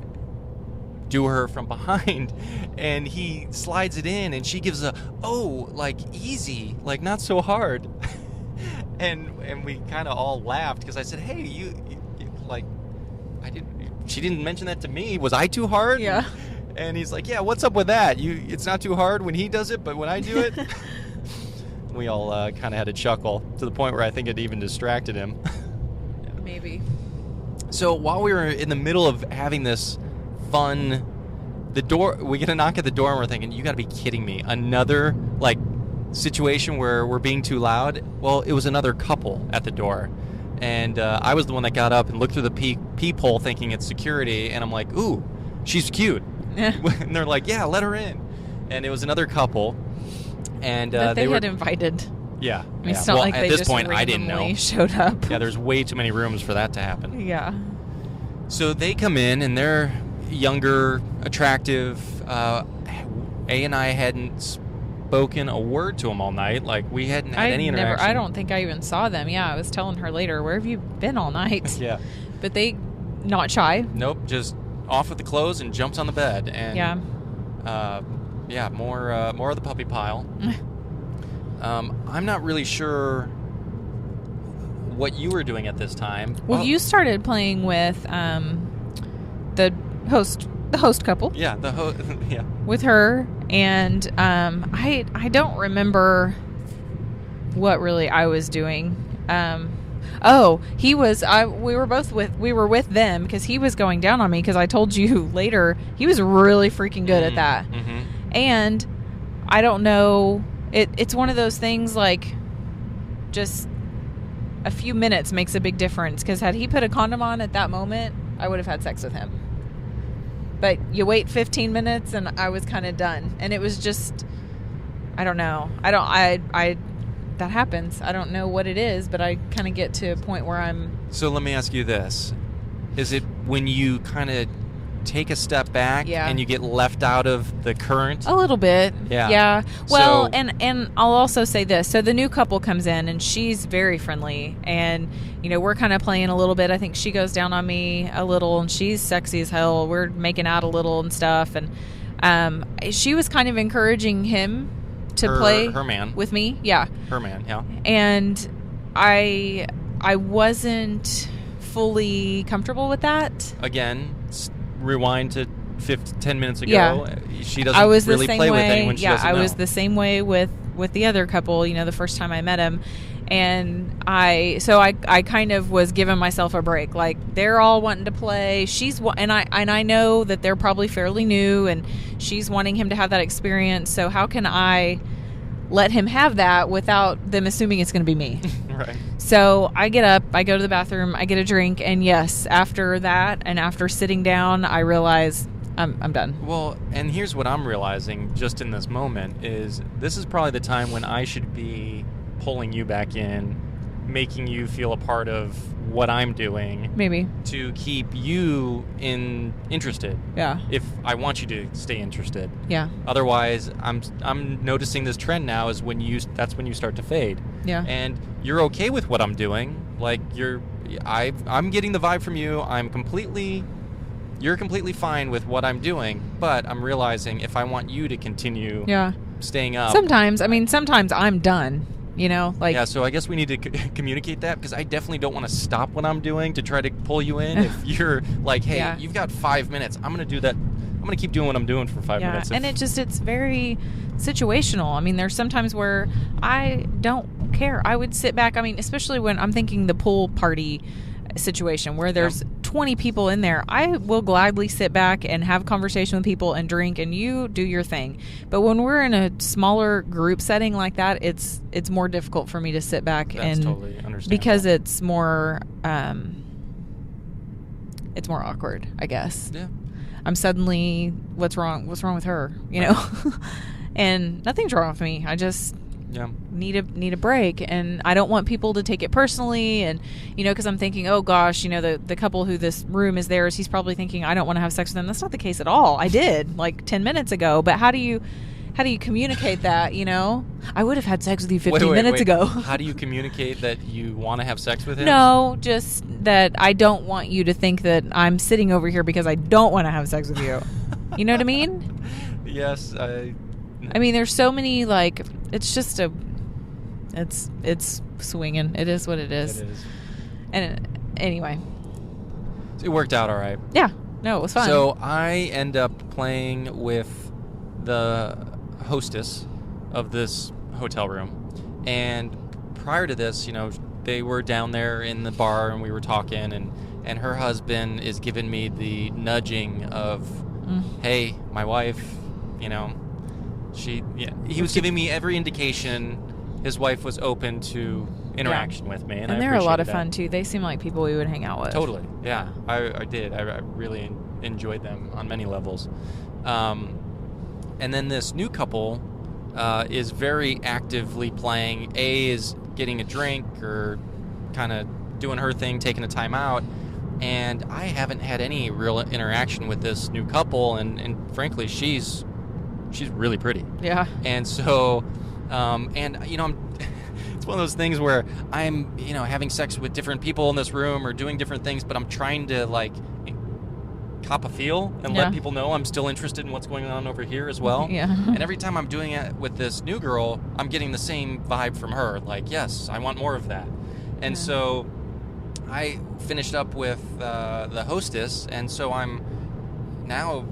do her from behind, and he slides it in, and she gives easy, like not so hard. and we kind of all laughed because I said, hey, you like, she didn't mention that to me. Was I too hard? Yeah. And he's like, yeah, what's up with that? It's not too hard when he does it, but when I do it, we all kind of had a chuckle to the point where I think it even distracted him. Maybe. So while we were in the middle of having this fun, we get a knock at the door, and we're thinking, you got to be kidding me. Another situation where we're being too loud. Well, it was another couple at the door, and I was the one that got up and looked through the peephole thinking it's security, and I'm like, ooh, she's cute. And they're like, yeah, let her in. And it was another couple, and that they had invited. Yeah. I mean, it's not like at they this just point, I didn't know. Showed up. Yeah, there's way too many rooms for that to happen. Yeah. So they come in, and they're younger, attractive. A and I hadn't spoken a word to them all night. Like, we hadn't had any interaction. I don't think I even saw them. Yeah, I was telling her later, where have you been all night? Yeah. But they, not shy. Nope, just off with the clothes and jumps on the bed. And more of the puppy pile. I'm not really sure what you were doing at this time. Well, you started playing with the host couple. Yeah, yeah. With her, and I don't remember what really I was doing. He was. We were with them because he was going down on me because I told you later he was really freaking good at that. Mm-hmm. And I don't know. It's one of those things like just a few minutes makes a big difference, because had he put a condom on at that moment, I would have had sex with him. But you wait 15 minutes and I was kind of done. And it was just, I don't know. That happens. I don't know what it is, but I kind of get to a point where I'm... So let me ask you this. Is it when you kind of take a step back and you get left out of the current? A little bit. Yeah. Well, and I'll also say this. So the new couple comes in, and she's very friendly, and we're kind of playing a little bit. I think she goes down on me a little, and she's sexy as hell. We're making out a little and stuff, and she was kind of encouraging him to play her man with me. Yeah. Her man, yeah. And I wasn't fully comfortable with that. Again, rewind to 10 minutes ago. Yeah. She doesn't really play with anyone she yeah, doesn't know. I was the same way with the other couple, the first time I met him. And I kind of was giving myself a break. Like, they're all wanting to play. And I know that they're probably fairly new, and she's wanting him to have that experience. So how can I let him have that without them assuming it's going to be me? Right. So I get up, I go to the bathroom, I get a drink, and yes, after that and after sitting down, I realize I'm done. Well, and here's what I'm realizing just in this moment is this is probably the time when I should be pulling you back in, making you feel a part of what I'm doing. Maybe. To keep you interested. Yeah. If I want you to stay interested. Yeah. Otherwise, I'm noticing this trend now is that's when you start to fade. Yeah. And you're okay with what I'm doing. Like I'm getting the vibe from you. You're completely fine with what I'm doing, but I'm realizing if I want you to continue staying up. Sometimes I'm done. Yeah, so I guess we need to communicate that, because I definitely don't want to stop what I'm doing to try to pull you in. If you're like, hey, you've got 5 minutes, I'm going to do that. I'm going to keep doing what I'm doing for 5 minutes. And it's very situational. I mean, there's sometimes where I don't care. I would sit back. I mean, especially when I'm thinking the pool party situation where there's 20 people in there, I will gladly sit back and have a conversation with people and drink, and you do your thing. But when we're in a smaller group setting like that, it's more difficult for me to sit back. That's totally understandable. Because it's more awkward, I guess. Yeah. I'm suddenly, what's wrong with her, and nothing's wrong with me. I just need a break, and I don't want people to take it personally, and because I'm thinking, oh gosh, the couple who this room is theirs, he's probably thinking I don't want to have sex with them. That's not the case at all. I did like 10 minutes ago, but how do you communicate that? I would have had sex with you 15 minutes ago. How do you communicate that you want to have sex with him? No, just that I don't want you to think that I'm sitting over here because I don't want to have sex with you. You know what I mean? Yes. I mean, there's so many, like, it's just it's swinging. It is what it is. It is. And anyway. It worked out all right. Yeah. No, it was fun. So I end up playing with the hostess of this hotel room. And prior to this, they were down there in the bar and we were talking, and her husband is giving me the nudging of, hey, my wife, he was giving me every indication his wife was open to interaction with me. And they're a lot of fun, too. They seem like people we would hang out with. Totally, yeah. I did. I really enjoyed them on many levels. And then this new couple is very actively playing. A is getting a drink or kind of doing her thing, taking a time out. And I haven't had any real interaction with this new couple. And frankly, she's really pretty. Yeah. And so, it's one of those things where I'm, having sex with different people in this room or doing different things, but I'm trying to, like, cop a feel and let people know I'm still interested in what's going on over here as well. Yeah. And every time I'm doing it with this new girl, I'm getting the same vibe from her. Like, yes, I want more of that. And so I finished up with the hostess, and so I'm now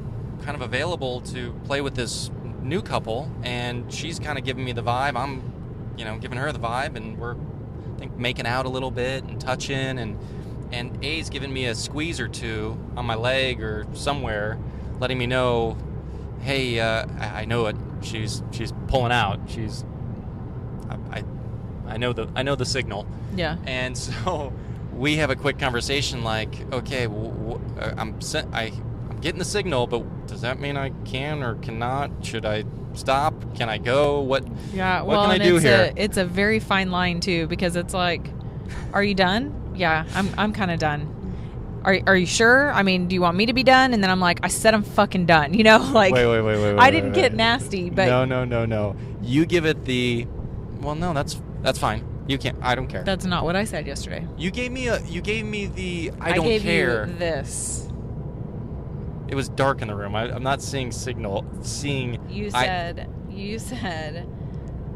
kind of available to play with this new couple, and she's kind of giving me the vibe. I'm, giving her the vibe, and we're, I think, making out a little bit and touching, and A's giving me a squeeze or two on my leg or somewhere, letting me know, hey, I know it. She's pulling out. I know the signal. Yeah. And so we have a quick conversation, like, okay, I'm getting the signal, but does that mean I can or cannot? Should I stop? Can I go? What can I do here? It's a very fine line too, because it's like, are you done? Yeah, I'm kind of done. Are you sure? I mean, do you want me to be done? And then I'm like, I said I'm fucking done. Like, wait. I didn't get nasty, but no. You give it the, well, no, that's fine. You can't. I don't care. That's not what I said yesterday. You gave me the I don't gave care. You this. It was dark in the room. I'm not seeing signal. You said,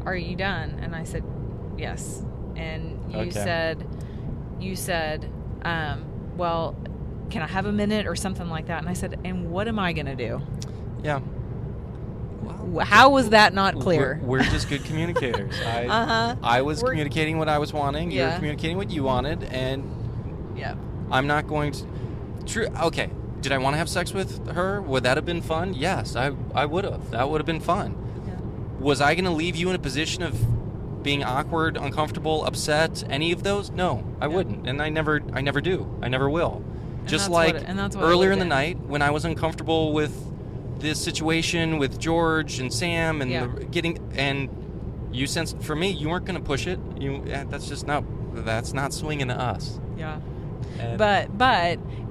are you done? And I said, yes. And you said, well, can I have a minute or something like that? And I said, and what am I going to do? Yeah. How was that not clear? We're just good communicators. I was communicating what I was wanting. You were communicating what you wanted, and I'm not going to. True. Okay. Did I want to have sex with her? Would that have been fun? Yes, I would have. That would have been fun. Yeah. Was I going to leave you in a position of being awkward, uncomfortable, upset? Any of those? No, I wouldn't, and I never do. I never will. Just like earlier in the night when I was uncomfortable with this situation with George and Sam and and you sensed for me you weren't going to push it. That's not swinging to us. Yeah. But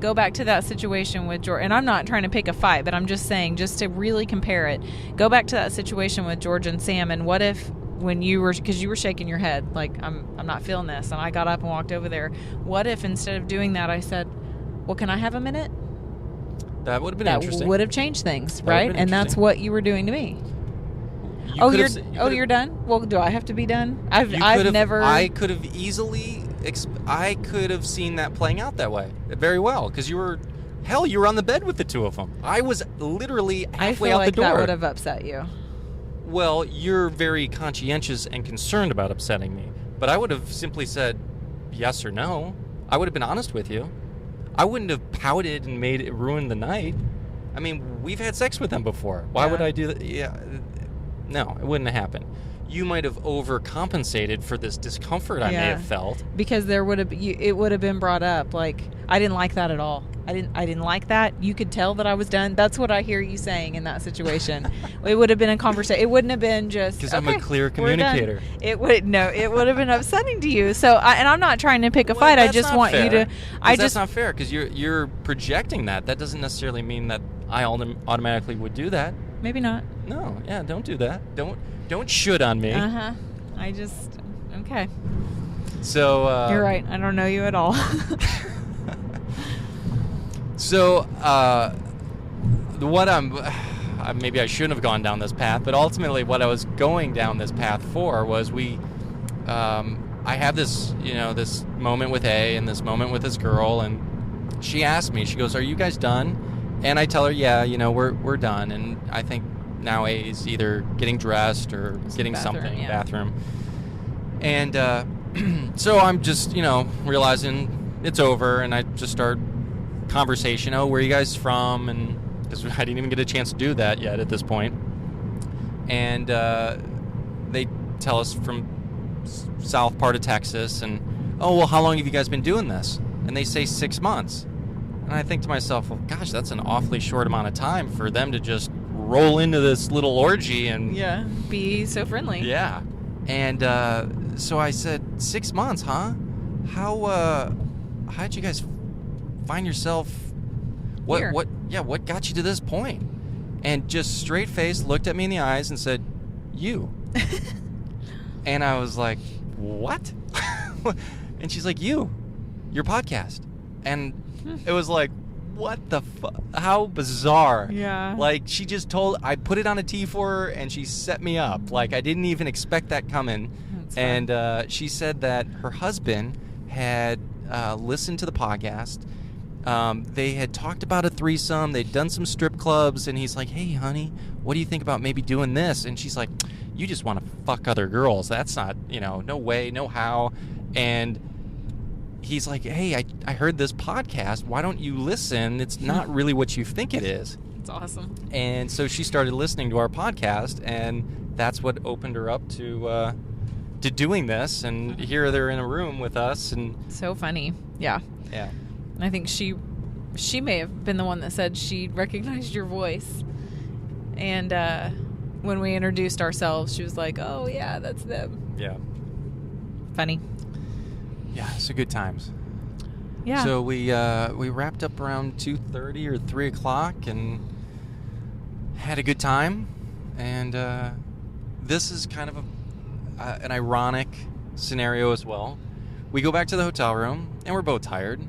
go back to that situation with George, and I'm not trying to pick a fight, but I'm just saying, just to really compare it, go back to that situation with George and Sam, and what if when you were, because you were shaking your head like I'm not feeling this, and I got up and walked over there, what if instead of doing that I said, well, can I have a minute? That would have been interesting. That would have changed things, right? And that's what you were doing to me. You're done? Well, do I have to be done? I could have easily I could have seen that playing out that way very well, because you were on the bed with the two of them. I was literally halfway out the door. That would have upset you. Well, you're very conscientious and concerned about upsetting me, but I would have simply said yes or no. I would have been honest with you. I wouldn't have pouted and made it ruin the night. I mean, we've had sex with them before. Why would I do that? Yeah, no, it wouldn't have happened. You might have overcompensated for this discomfort I may have felt, because it would have been brought up. Like, I didn't like that at all. I didn't like that. You could tell that I was done. That's what I hear you saying in that situation. It would have been a conversation. It wouldn't have been just because I'm a clear communicator. It would have been upsetting to you. So, and I'm not trying to pick a fight. I just want you to. That's not fair, because you're projecting that. That doesn't necessarily mean that I automatically would do that. Maybe not. No. Yeah. Don't do that. Don't should on me. Okay. So you're right. I don't know you at all. So maybe I shouldn't have gone down this path, but ultimately what I was going down this path for was I have this this moment with A and this moment with this girl, and she asked me, she goes, "Are you guys done?" And I tell her, "Yeah, we're done." And I think now A is either getting dressed or getting something in the bathroom. And so I'm just, realizing it's over, and I just start conversation. Oh, where are you guys from? And because I didn't even get a chance to do that yet at this point. And they tell us from south part of Texas, and, oh, well, how long have you guys been doing this? And they say 6 months. And I think to myself, well, gosh, that's an awfully short amount of time for them to just roll into this little orgy and be so friendly. Yeah. And so I said, 6 months, huh? How'd you guys find yourself? What got you to this point? And just straight face looked at me in the eyes and said, "You." And I was like, "What?" And she's like, your podcast. And it was like, what the fuck? How bizarre. Yeah. Like, she just I put it on a tee for her, and she set me up. Like, I didn't even expect that coming. That's fun. And she said that her husband had listened to the podcast. They had talked about a threesome. They'd done some strip clubs, and he's like, "Hey, honey, what do you think about maybe doing this?" And she's like, "You just want to fuck other girls. That's not, no way, no how." And he's like, "Hey, I heard this podcast. Why don't you listen? It's not really what you think it is." It's awesome. And so she started listening to our podcast, and that's what opened her up to doing this. And here they're in a room with us, and so funny. Yeah. Yeah. I think she may have been the one that said she recognized your voice. And when we introduced ourselves, she was like, "Oh, yeah, that's them." Yeah. Funny. Yeah, so good times. Yeah. So we wrapped up around 2:30 or 3 o'clock and had a good time. And this is kind of an ironic scenario as well. We go back to the hotel room, and we're both tired.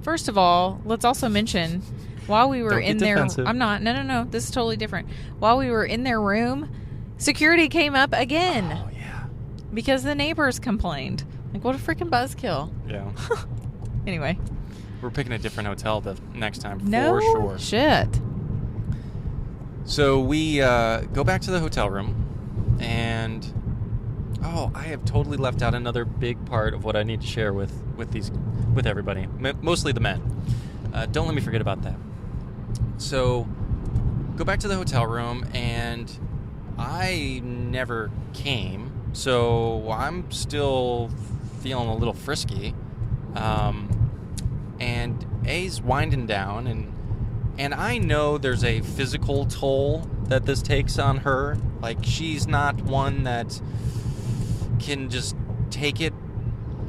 First of all, let's also mention, while we were in there, defensive. I'm not. No. This is totally different. While we were in their room, security came up again. Oh, yeah. Because the neighbors complained. Like, what a freaking buzzkill. Yeah. Anyway. We're picking a different hotel the next time, No for sure. shit. So we go back to the hotel room, and I have totally left out another big part of what I need to share with everybody, mostly the men. Don't let me forget about that. So go back to the hotel room, and I never came, so I'm still feeling a little frisky. And A's winding down, and I know there's a physical toll that this takes on her. Like, she's not one that can just take it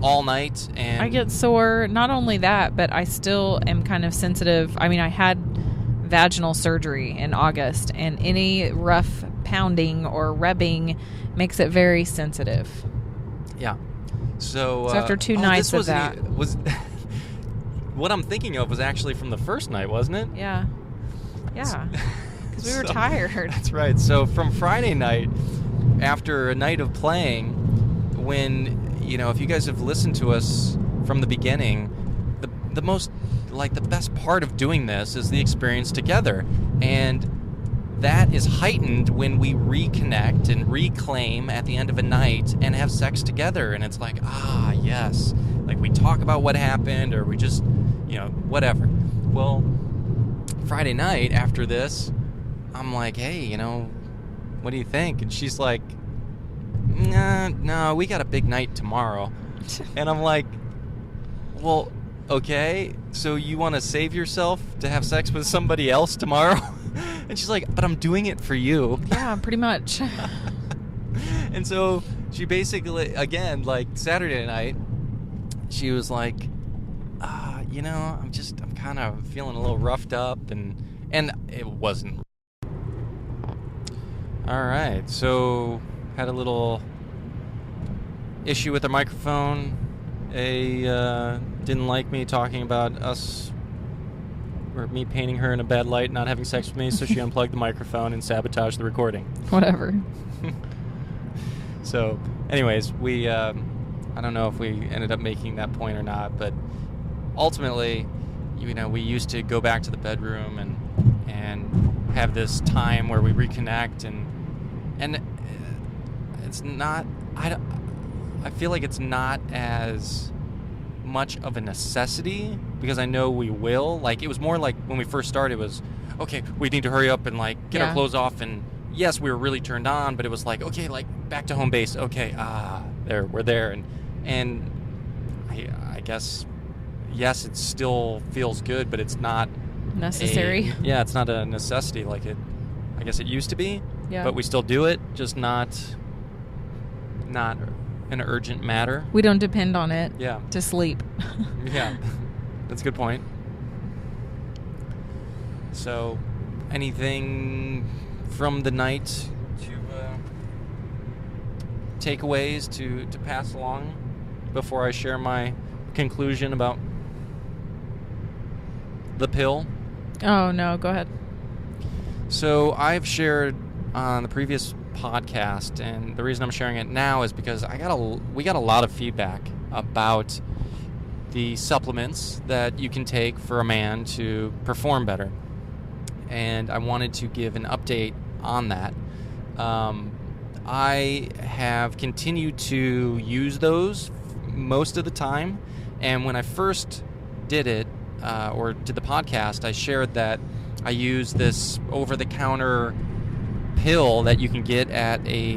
all night. And I get sore. Not only that, but I still am kind of sensitive. I mean, I had vaginal surgery in August, and any rough pounding or rubbing makes it very sensitive. Yeah. So after 2 nights of that, what I'm thinking of was actually from the first night, wasn't it? Yeah. Because we were tired. That's right. So from Friday night, after a night of playing, when, if you guys have listened to us from the beginning, the most, the best part of doing this is the experience together. And that is heightened when we reconnect and reclaim at the end of a night and have sex together. And it's like, yes. Like, we talk about what happened, or we just, whatever. Well, Friday night after this, I'm like, hey, what do you think? And she's like, no, we got a big night tomorrow. And I'm like, well, okay, so you want to save yourself to have sex with somebody else tomorrow? And she's like, but I'm doing it for you. Yeah, pretty much. And so she basically, again, Saturday night, she was like, I'm kind of feeling a little roughed up, and it wasn't. All right, so had a little issue with the microphone. Didn't like me talking about us, or me painting her in a bad light, not having sex with me, so she unplugged the microphone and sabotaged the recording. Whatever. So, anyways, we, I don't know if we ended up making that point or not, but ultimately, we used to go back to the bedroom and have this time where we reconnect, and it's not, I feel like it's not as much of a necessity, because I know we will. It was more like when we first started, it was, okay, we need to hurry up and get our clothes off, and yes, we were really turned on, but it was okay, back to home base. Okay, we're there, and I guess, yes, it still feels good, but it's not necessary. It's not a necessity like it, I guess it used to be. Yeah. But we still do it, just not an urgent matter. We don't depend on it. Yeah. To sleep. Yeah, that's a good point. So, anything from the night to takeaways to pass along before I share my conclusion about the pill? Oh, no, go ahead. So I've shared on the previous podcast, and the reason I'm sharing it now is because we got a lot of feedback about the supplements that you can take for a man to perform better, and I wanted to give an update on that. I have continued to use those most of the time, and when I first did it, or did the podcast, I shared that I use this over-the-counter pill that you can get at a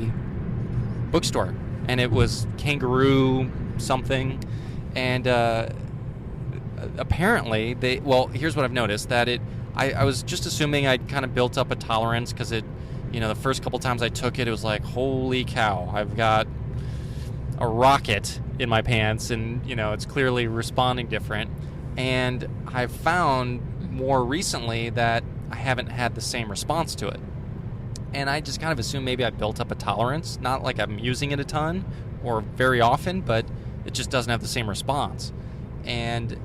bookstore, and it was kangaroo something, and apparently here's what I've noticed, that I was just assuming I'd kind of built up a tolerance, because the first couple times I took it, it was like, holy cow, I've got a rocket in my pants, and it's clearly responding different. And I've found more recently that I haven't had the same response to it. And I just kind of assume maybe I built up a tolerance, not like I'm using it a ton or very often, but it just doesn't have the same response. And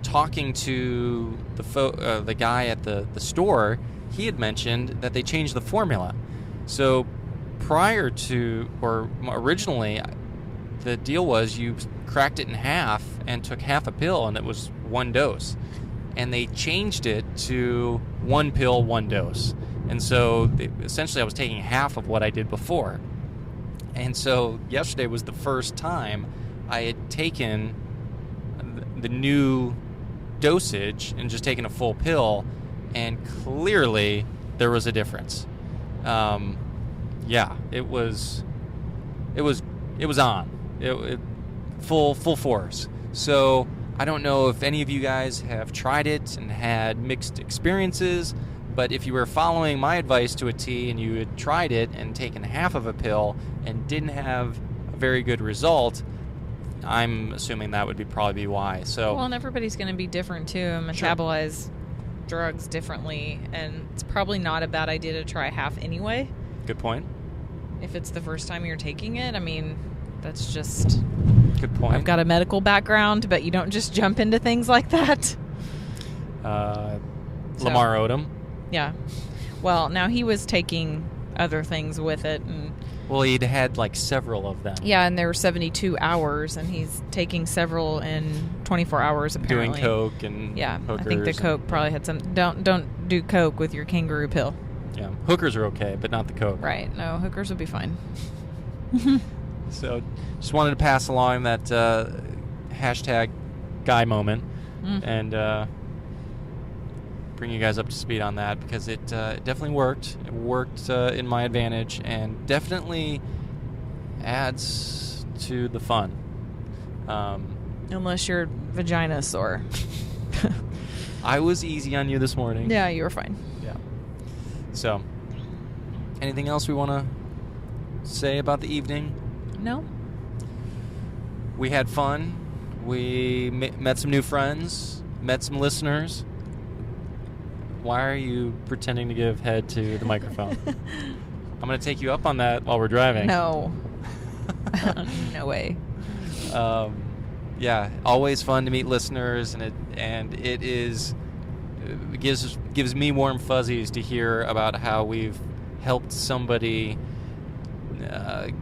talking to the guy at the store, he had mentioned that they changed the formula. So prior to, or originally, the deal was you cracked it in half and took half a pill, and it was one dose. And they changed it to 1 pill, 1 dose. And so essentially I was taking half of what I did before. And so yesterday was the first time I had taken the new dosage and just taken a full pill, and clearly there was a difference. Yeah, it was on. It full force. So I don't know if any of you guys have tried it and had mixed experiences, but if you were following my advice to a T and you had tried it and taken half of a pill and didn't have a very good result, I'm assuming that would probably be why. So, well, and everybody's going to be different too, and metabolize drugs differently, and it's probably not a bad idea to try half anyway. Good point. If it's the first time you're taking it, I mean, that's just... Good point. I've got a medical background, but you don't just jump into things like that. Lamar Odom. Yeah. Well, now he was taking other things with it. And well, he'd had like several of them. yeah, and there were 72 hours, and he's taking several in 24 hours apparently. Doing coke and hookers. I think the coke probably had some... Don't do coke with your kangaroo pill. Yeah, hookers are okay, but not the coke. Right. No, hookers would be fine. So, just wanted to pass along that hashtag guy moment and bring you guys up to speed on that, because it definitely worked. It worked in my advantage and definitely adds to the fun. Unless your vagina is sore. I was easy on you this morning. Yeah, you were fine. Yeah. So, anything else we want to say about the evening? No. We had fun. We met some new friends, met some listeners. Why are you pretending to give head to the microphone? I'm going to take you up on that while we're driving. No. No way. Yeah, always fun to meet listeners, and it gives me warm fuzzies to hear about how we've helped somebody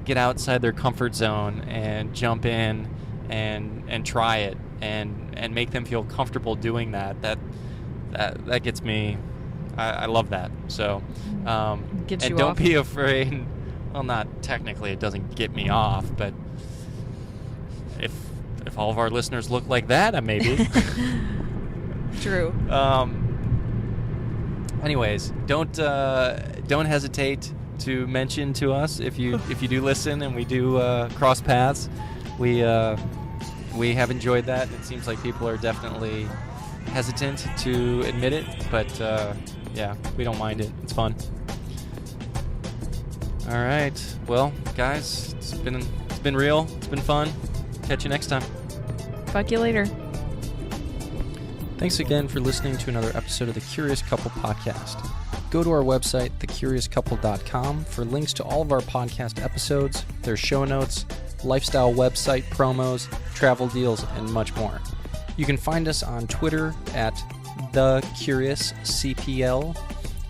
get outside their comfort zone and jump in and try it and make them feel comfortable doing that. That gets me. I love that. So, Gets and you don't off. be afraid. Well, not technically, it doesn't get me off, but if all of our listeners look like that, maybe. True. Anyways, don't hesitate to mention to us if you do listen and we do cross paths. We have enjoyed that. It seems like people are definitely hesitant to admit it, but yeah, we don't mind it. It's fun. All right, well, guys, it's been real. It's been fun. Catch you next time. Fuck you later. Thanks again for listening to another episode of the Curious Couple Podcast. Go to our website, thecuriouscouple.com, for links to all of our podcast episodes, their show notes, lifestyle website promos, travel deals, and much more. You can find us on Twitter at thecuriouscpl,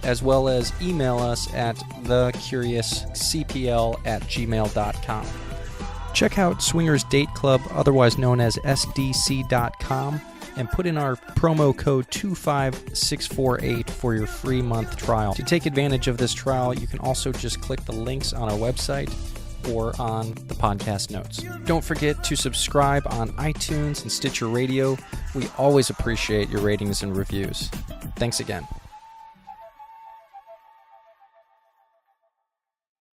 as well as email us at thecuriouscpl@gmail.com. Check out Swingers Date Club, otherwise known as SDC.com, and put in our promo code 25648 for your free month trial. To take advantage of this trial, you can also just click the links on our website or on the podcast notes. Don't forget to subscribe on iTunes and Stitcher Radio. We always appreciate your ratings and reviews. Thanks again.